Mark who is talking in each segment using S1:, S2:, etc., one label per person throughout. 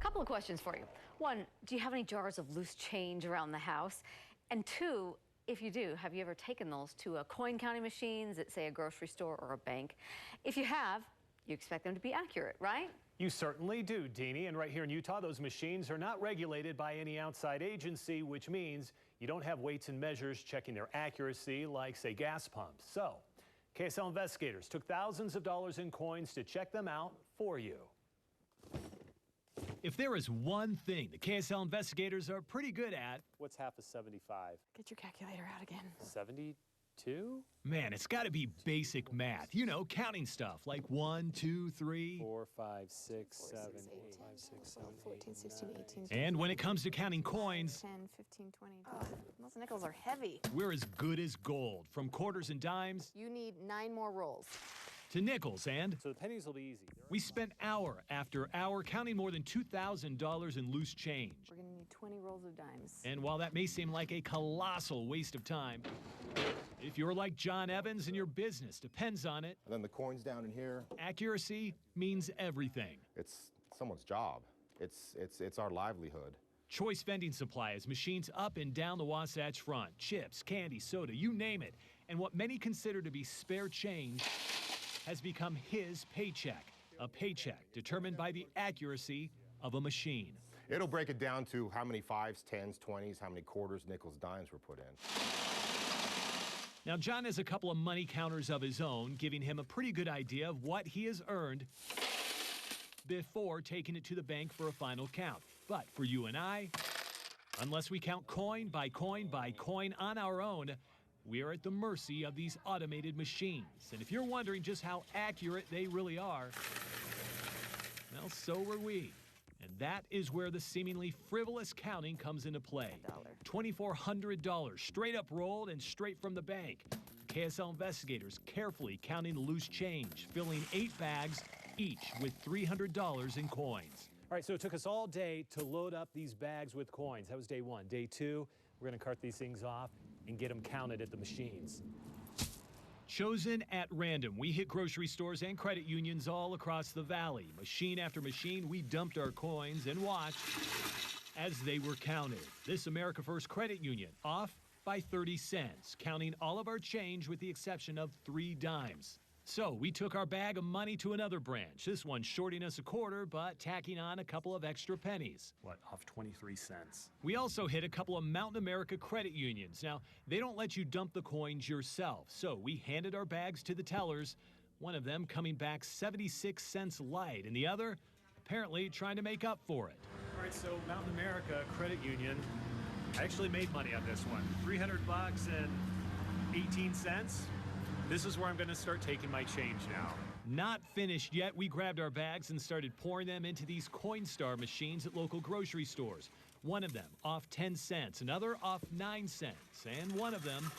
S1: Couple of questions for you. One, do you have any jars of loose change around the house? And two, if you do, have you ever taken those to coin counting machines at, say, a grocery store or a bank? If you have, you expect them to be accurate, right?
S2: You certainly do, Deanie. And right here in Utah, those machines are not regulated by any outside agency, which means you don't have weights and measures checking their accuracy like, say, gas pumps. So, KSL Investigators took thousands of dollars in coins to check them out for you.
S3: If there is one thing the KSL Investigators are pretty good at,
S2: What's half of 75?
S4: Get your calculator out again.
S2: 72?
S3: man, it's got to be basic math. You know, counting stuff like 1, 2, 3.
S2: 4, 5, 6, 7, 8, 5, 6, 7,
S4: 14, 16, 18.
S3: And when it comes to counting coins,
S4: 10, 15, 20. Oh, those nickels are heavy.
S3: we're as good as gold. From quarters and dimes
S4: You need 9 more rolls.
S3: to nickels, and
S2: So the pennies will be easy.
S3: we spent hour after hour counting more than $2,000 in loose change.
S4: We're going to need 20 rolls of dimes.
S3: And while that may seem like a colossal waste of time, if you're like John Evans and your business depends on it,
S5: And then the coins down in here,
S3: accuracy means everything.
S5: it's someone's job. It's our livelihood.
S3: Choice Vending Supply has machines up and down the Wasatch Front. Chips, candy, soda, you name it. And what many consider to be spare change has become his paycheck. A paycheck determined by the accuracy of a machine.
S5: It'll break it down to how many 5s, 10s, 20s, how many quarters, nickels, dimes were put in.
S3: Now, John has a couple of money counters of his own, giving him a pretty good idea of what he has earned before taking it to the bank for a final count. But for you and I, unless we count coin by coin by coin on our own, we are at the mercy of these automated machines. And if you're wondering just how accurate they really are, well, so were we. And that is where the seemingly frivolous counting comes into play. $2,400 straight up rolled and straight from the bank. KSL Investigators carefully counting the loose change, filling 8 bags, each with $300 in coins.
S2: All right, so it took us all day to load up these bags with coins. That was day 1. Day 2, we're going to cart these things off and get them counted at the machines.
S3: Chosen at random, we hit grocery stores and credit unions all across the valley. Machine after machine, we dumped our coins and watched as they were counted. This America First Credit Union off by 30 cents, counting all of our change with the exception of 3 dimes. So we took our bag of money to another branch, this one shorting us a quarter, but tacking on a couple of extra pennies.
S2: What, off 23 cents?
S3: We also hit a couple of Mountain America credit unions. Now, they don't let you dump the coins yourself, so we handed our bags to the tellers, one of them coming back 76 cents light, and the other apparently trying to make up for it.
S2: All right, so Mountain America Credit Union, I actually made money on this one. $300 and 18 cents. This is where I'm going to start taking my change now.
S3: Not finished yet. We grabbed our bags and started pouring them into these Coinstar machines at local grocery stores. One of them off 10 cents, another off 9 cents, and one of them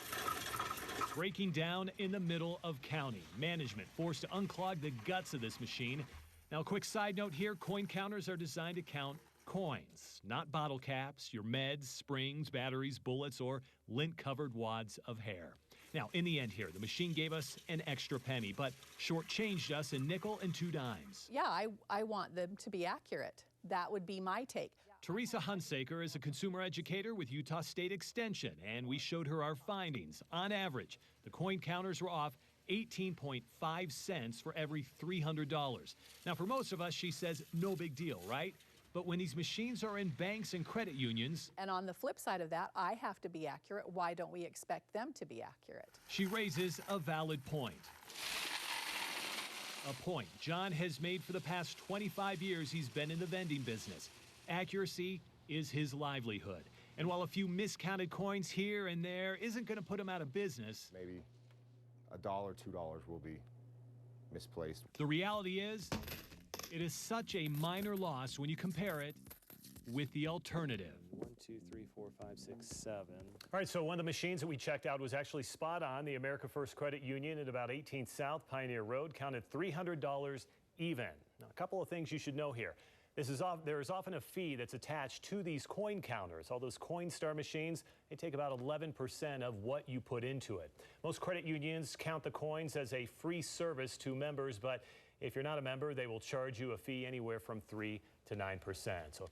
S3: breaking down in the middle of counting. Management forced to unclog the guts of this machine. Now, a quick side note here, coin counters are designed to count coins, not bottle caps, your meds, springs, batteries, bullets, or lint-covered wads of hair. Now, in the end here, the machine gave us an extra penny, but shortchanged us a nickel and 2 dimes.
S6: Yeah, I want them to be accurate. That would be my take.
S3: Teresa Hunsaker is a consumer educator with Utah State Extension, and we showed her our findings. On average, the coin counters were off 18.5 cents for every $300. Now, for most of us, she says, no big deal, right? But when these machines are in banks and credit unions...
S6: And on the flip side of that, I have to be accurate. Why don't we expect them to be accurate?
S3: She raises a valid point. A point John has made for the past 25 years he's been in the vending business. Accuracy is his livelihood. And while a few miscounted coins here and there isn't going to put him out of business...
S5: Maybe $1, $2 will be misplaced.
S3: The reality is, it is such a minor loss when you compare it with the alternative.
S2: 1, 2, 3, 4, 5, 6, 7. All right, so one of the machines that we checked out was actually spot on. The America First Credit Union at about 18th South Pioneer Road counted $300 even. Now, a couple of things you should know here. There is often a fee that's attached to these coin counters. All those Coinstar machines, they take about 11% of what you put into it. Most credit unions count the coins as a free service to members, but if you're not a member, they will charge you a fee anywhere from $3 to 9%. So